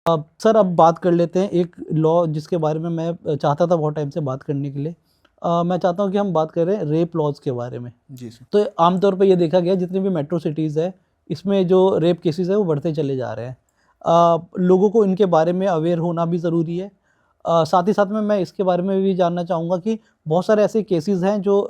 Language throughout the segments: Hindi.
सर अब बात कर लेते हैं एक लॉ जिसके बारे में मैं चाहता था बहुत टाइम से बात करने के लिए। मैं चाहता हूँ कि हम बात करें रेप लॉज के बारे में। जी सर। तो आमतौर पे ये देखा गया जितनी भी मेट्रो सिटीज़ है इसमें जो रेप केसेस है वो बढ़ते चले जा रहे हैं। लोगों को इनके बारे में अवेयर होना भी ज़रूरी है। साथ ही साथ में मैं इसके बारे में भी जानना चाहूँगा कि बहुत सारे ऐसे केसेस हैं जो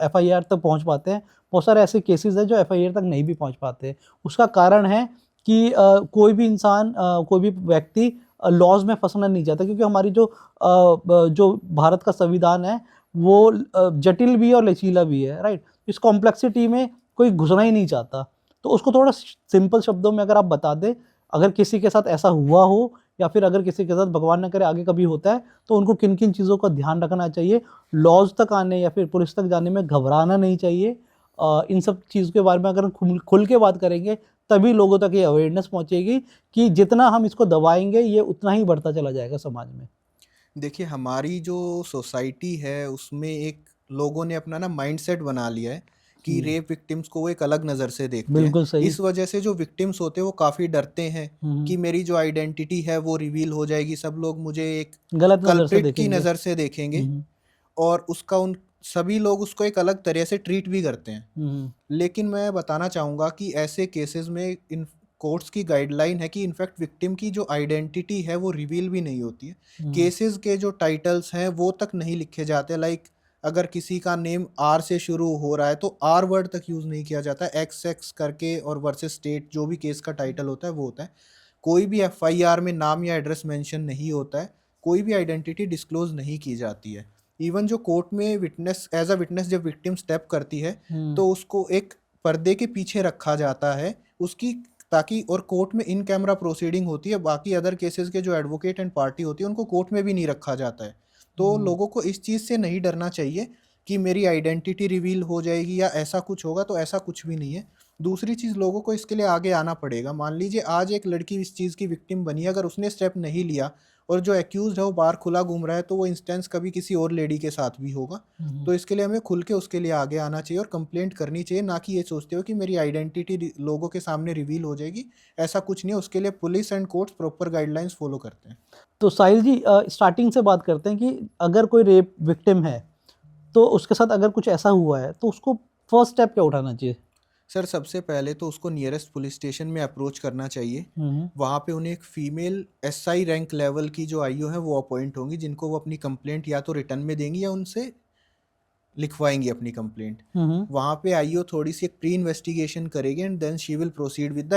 एफआईआर तक पहुँच पाते हैं, बहुत सारे ऐसे केसेस हैं जो एफआईआर तक नहीं भी पहुँच पाते। उसका कारण है कि कोई भी इंसान कोई भी व्यक्ति लॉज में फंसना नहीं चाहता, क्योंकि हमारी जो भारत का संविधान है वो जटिल भी है और लचीला भी है, राइट। इस कॉम्प्लेक्सिटी में कोई घुसना ही नहीं चाहता। तो उसको थोड़ा सिंपल शब्दों में अगर आप बता दें, अगर किसी के साथ ऐसा हुआ हो या फिर अगर किसी के साथ भगवान न करे आगे कभी होता है, तो उनको किन किन चीज़ों का ध्यान रखना चाहिए, लॉज तक आने या फिर पुलिस तक जाने में घबराना नहीं चाहिए। इन सब चीज़ के बारे में अगर खुल के बात करेंगे तभी लोगों तक ये अवेयरनेस पहुंचेगी कि जितना हम इसको दबाएंगे ये उतना ही बढ़ता चला जाएगा समाज में। देखिए, हमारी जो सोसाइटी है उसमें एक लोगों ने अपना ना माइंडसेट बना लिया है कि रेप विक्टिम्स को वो एक अलग नज़र से देखते हैं। बिल्कुल सही। इस वजह से जो विक्टिम्स होते हैं वो काफ़ी डरते हैं कि मेरी जो आइडेंटिटी है वो रिवील हो जाएगी, सब लोग मुझे एक गलत नज़र से कल्प्रिट की देखेंगे। नज़र से देखेंगे और उसका उन सभी लोग उसको एक अलग तरह से ट्रीट भी करते हैं। लेकिन मैं बताना चाहूँगा कि ऐसे केसेस में इन कोर्ट्स की गाइडलाइन है कि इनफैक्ट विक्टिम की जो आइडेंटिटी है वो रिवील भी नहीं होती है। केसेस के जो टाइटल्स हैं वो तक नहीं लिखे जाते। लाइक अगर किसी का नेम आर से शुरू हो रहा है तो आर वर्ड तक यूज़ नहीं किया जाता। एक्स एक्स करके और वर्सेस स्टेट जो भी केस का टाइटल होता है वो होता है। कोई भी एफआईआर में नाम या एड्रेस मेंशन नहीं होता है। कोई भी आइडेंटिटी डिस्क्लोज नहीं की जाती है। इवन जो कोर्ट में विटनेस एज अ विटनेस जब विक्टिम स्टेप करती है तो उसको एक पर्दे के पीछे रखा जाता है उसकी, ताकि और कोर्ट में इन कैमरा प्रोसीडिंग होती है। बाकी अदर केसेस के जो एडवोकेट एंड पार्टी होती है उनको कोर्ट में भी नहीं रखा जाता है। तो लोगों को इस चीज़ से नहीं डरना चाहिए कि मेरी आइडेंटिटी रिवील हो जाएगी या ऐसा कुछ होगा, तो ऐसा कुछ भी नहीं है। दूसरी चीज़, लोगों को इसके लिए आगे आना पड़ेगा। मान लीजिए आज एक लड़की इस चीज़ की विक्टिम बनी है, अगर उसने स्टेप नहीं लिया और जो एक्यूज है वो बाहर खुला घूम रहा है तो वो इंस्टेंस कभी किसी और लेडी के साथ भी होगा। तो इसके लिए हमें खुल के उसके लिए आगे आना चाहिए और कंप्लेंट करनी चाहिए, ना कि ये सोचते हो कि मेरी आइडेंटिटी लोगों के सामने रिवील हो जाएगी। ऐसा कुछ नहीं है। उसके लिए police and courts proper guidelines follow करते हैं। तो साहिल जी, स्टार्टिंग से बात करते हैं कि अगर कोई रेप विक्टिम है तो उसके साथ अगर कुछ ऐसा हुआ है तो उसको फर्स्ट स्टेप क्या उठाना चाहिए? सर, सबसे पहले तो उसको नियरेस्ट पुलिस स्टेशन में अप्रोच करना चाहिए। वहाँ पे उन्हें एक फीमेल एसआई रैंक लेवल की जो आईओ है वो अपॉइंट होंगी, जिनको वो अपनी कंप्लेंट या तो रिटर्न में देंगी या उनसे लिखवाएंगी अपनी कंप्लेंट। वहाँ पे आईओ थोड़ी सी एक प्री इन्वेस्टिगेशन करेगी and then she will proceed with the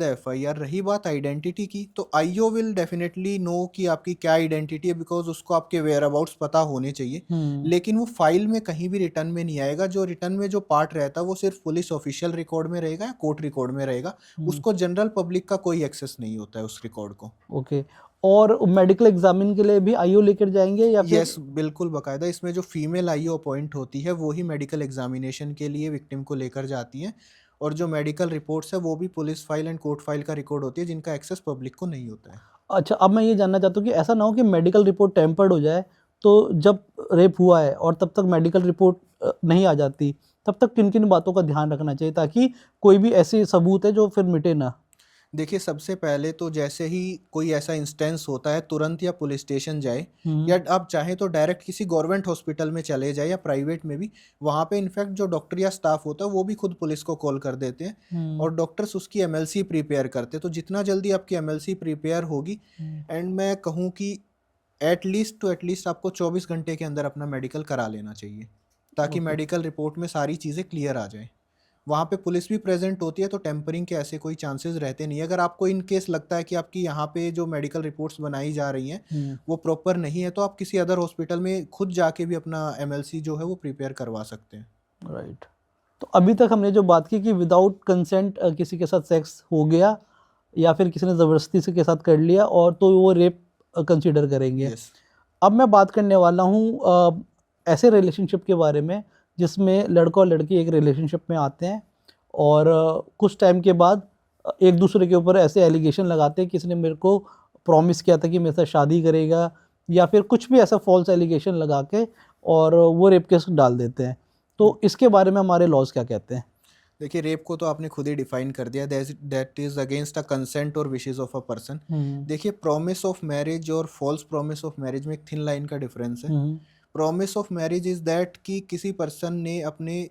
FIR. रही बात आइडेंटिटी की, तो आईओ विल डेफिनेटली नो कि आपकी क्या आइडेंटिटी है, बिकॉज उसको आपके वेयर अबाउट्स पता होने चाहिए। लेकिन वो फाइल में कहीं भी रिटर्न में नहीं आएगा। जो रिटर्न में जो पार्ट रहता है वो सिर्फ पुलिस ऑफिशियल रिकॉर्ड में रहेगा या कोर्ट रिकॉर्ड में रहेगा। उसको जनरल पब्लिक का कोई एक्सेस नहीं होता है उस रिकॉर्ड को। ओके। और मेडिकल एग्जामिन के लिए भी आईओ लेकर जाएंगे या फिर? यस, बिल्कुल बाकायदा इसमें जो फीमेल आईओ अपॉइंट होती है वो ही मेडिकल एग्जामिनेशन के लिए विक्टिम को लेकर जाती हैं। और जो मेडिकल रिपोर्ट्स है वो भी police file and court file का रिकॉर्ड होती है, जिनका एक्सेस पब्लिक को नहीं होता है। अच्छा, अब मैं ये जानना चाहता हूँ कि ऐसा ना हो कि मेडिकल रिपोर्ट टेम्पर्ड हो जाए, तो जब रेप हुआ है और तब तक मेडिकल रिपोर्ट नहीं आ जाती, तब तक किन किन बातों का ध्यान रखना चाहिए ताकि कोई भी ऐसी सबूत है जो फिर मिटे ना? देखिए, सबसे पहले तो जैसे ही कोई ऐसा इंस्टेंस होता है तुरंत या पुलिस स्टेशन जाए, या आप चाहें तो डायरेक्ट किसी गवर्नमेंट हॉस्पिटल में चले जाए या प्राइवेट में भी। वहाँ पे इनफैक्ट जो डॉक्टर या स्टाफ होता है वो भी खुद पुलिस को कॉल कर देते हैं और डॉक्टर्स उसकी एमएलसी प्रिपेयर करते हैं। तो जितना जल्दी आपकी एमएलसी प्रिपेयर होगी, एंड मैं कहूँ कि एटलीस्ट आपको 24 घंटे के अंदर अपना मेडिकल करा लेना चाहिए, ताकि मेडिकल रिपोर्ट में सारी चीज़ें क्लियर आ जाएँ। वहाँ पे पुलिस भी प्रेजेंट होती है तो टेम्परिंग के ऐसे कोई चांसेस रहते नहीं। अगर आपको इन केस लगता है कि आपकी यहाँ पे जो मेडिकल रिपोर्ट्स बनाई जा रही हैं वो प्रॉपर नहीं है, तो आप किसी अदर हॉस्पिटल में खुद जाके भी अपना एमएलसी जो है वो प्रिपेयर करवा सकते हैं। राइट। तो अभी तक हमने जो बात की कि विदाउट कंसेंट किसी के साथ सेक्स हो गया या फिर किसी ने ज़बरदस्ती से के साथ कर लिया और तो वो रेप कंसीडर करेंगे। यस। अब मैं बात करने वाला हूँ ऐसे रिलेशनशिप के बारे में जिसमें लड़का और लड़की एक रिलेशनशिप में आते हैं और कुछ टाइम के बाद एक दूसरे के ऊपर ऐसे एलिगेशन लगाते हैं कि इसने मेरे को प्रॉमिस किया था कि मेरे साथ शादी करेगा, या फिर कुछ भी ऐसा फॉल्स एलिगेशन लगा के और वो रेप केस डाल देते हैं। तो इसके बारे में हमारे लॉज क्या कहते हैं? देखिए, रेप को तो आपने खुद ही डिफाइन कर दिया, that is against the consent और विशेस ऑफ अ पर्सन। देखिए, प्रॉमिस ऑफ मैरिज और फॉल्स प्रॉमिस ऑफ मैरिज में एक थिन लाइन का डिफरेंस है। Promise of marriage is that कि किसी पर्सन ने अपने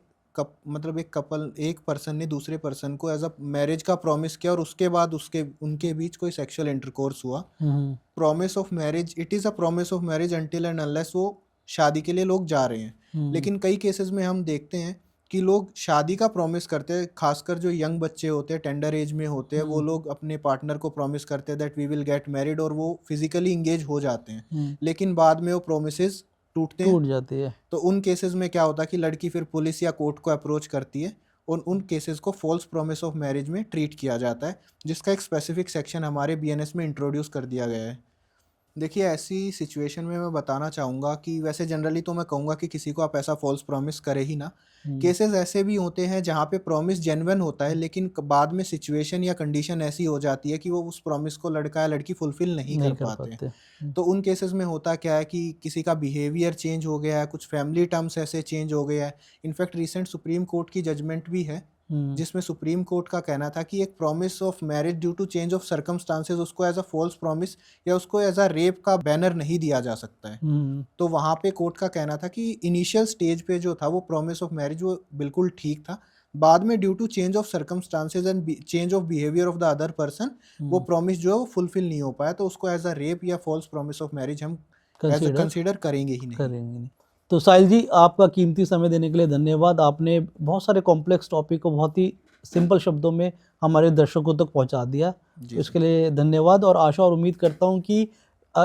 मतलब एक पर्सन ने दूसरे पर्सन को एज अ मैरिज का प्रॉमिस किया और उसके बाद उनके बीच कोई सेक्सुअल इंटरकोर्स हुआ। Promise of marriage, it is a promise of marriage until and unless वो शादी के लिए लोग जा रहे हैं। लेकिन कई केसेस में हम देखते हैं कि लोग शादी का प्रॉमिस करते हैं, खासकर जो यंग बच्चे होते हैं, टेंडर एज में होते हैं, वो लोग अपने पार्टनर को प्रॉमिस करते हैं that we will get married, और वो फिजिकली इंगेज हो जाते हैं, लेकिन बाद में वो प्रोमिसेस टूट जाती है। तो उन केसेस में क्या होता है कि लड़की फिर पुलिस या कोर्ट को अप्रोच करती है और उन केसेस को फॉल्स प्रॉमिस ऑफ मैरिज में ट्रीट किया जाता है, जिसका एक स्पेसिफिक सेक्शन हमारे बीएनएस में इंट्रोड्यूस कर दिया गया है। देखिए, ऐसी सिचुएशन में मैं बताना चाहूँगा कि वैसे जनरली तो मैं कहूँगा कि किसी को आप ऐसा फॉल्स प्रॉमिस करे ही ना। केसेस ऐसे भी होते हैं जहाँ पे प्रॉमिस जेन्युइन होता है, लेकिन बाद में सिचुएशन या कंडीशन ऐसी हो जाती है कि वो उस प्रॉमिस को लड़का या लड़की फुलफिल नहीं कर पाते। तो उन केसेस में होता क्या है कि किसी का बिहेवियर चेंज हो गया है, कुछ फैमिली टर्म्स ऐसे चेंज हो गया है। इनफैक्ट रिसेंट सुप्रीम कोर्ट की जजमेंट भी है जिसमें सुप्रीम कोर्ट का कहना था कि एक promise of marriage due to change of circumstances, उसको एज अ फॉल्स प्रॉमिस या उसको एज अ रेप का बैनर नहीं दिया जा सकता है। तो वहाँ पे कोर्ट का कहना था कि इनिशियल स्टेज पे जो था वो प्रॉमिस ऑफ मैरिज वो बिल्कुल ठीक था, बाद में due to change of circumstances and change of behaviour of the other person वो प्रॉमिस जो है वो फुलफिल नहीं हो पाया, तो उसको एज अ रेप या फॉल्स प्रॉमिस ऑफ मैरिज हम कंसीडर करेंगे ही नहीं। तो साहिल जी, आपका कीमती समय देने के लिए धन्यवाद। आपने बहुत सारे कॉम्प्लेक्स टॉपिक को बहुत ही सिंपल शब्दों में हमारे दर्शकों तक पहुंचा दिया, तो इसके लिए धन्यवाद। और आशा और उम्मीद करता हूं कि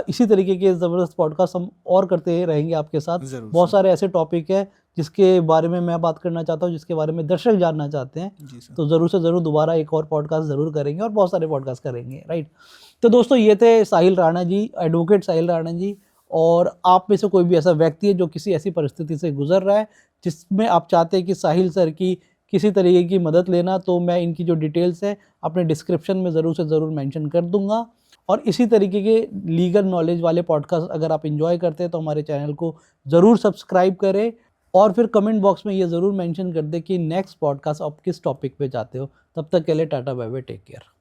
इसी तरीके के ज़बरदस्त पॉडकास्ट हम और करते रहेंगे आपके साथ। बहुत सारे ऐसे टॉपिक है जिसके बारे में मैं बात करना चाहता हूँ, जिसके बारे में दर्शक जानना चाहते हैं, तो ज़रूर से ज़रूर दोबारा एक और पॉडकास्ट ज़रूर करेंगे और बहुत सारे पॉडकास्ट करेंगे, राइट। तो दोस्तों, ये थे साहिल राणा जी, एडवोकेट साहिल राणा जी। और आप में से कोई भी ऐसा व्यक्ति है जो किसी ऐसी परिस्थिति से गुजर रहा है जिसमें आप चाहते हैं कि साहिल सर की किसी तरीके की मदद लेना, तो मैं इनकी जो डिटेल्स है अपने डिस्क्रिप्शन में ज़रूर से ज़रूर मेंशन कर दूंगा। और इसी तरीके के लीगल नॉलेज वाले पॉडकास्ट अगर आप एंजॉय करते हैं तो हमारे चैनल को ज़रूर सब्सक्राइब करें और फिर कमेंट बॉक्स में ये ज़रूर मेंशन कर दें कि नेक्स्ट पॉडकास्ट आप किस टॉपिक पे चाहते हो। तब तक के लिए tata bye bye, take care.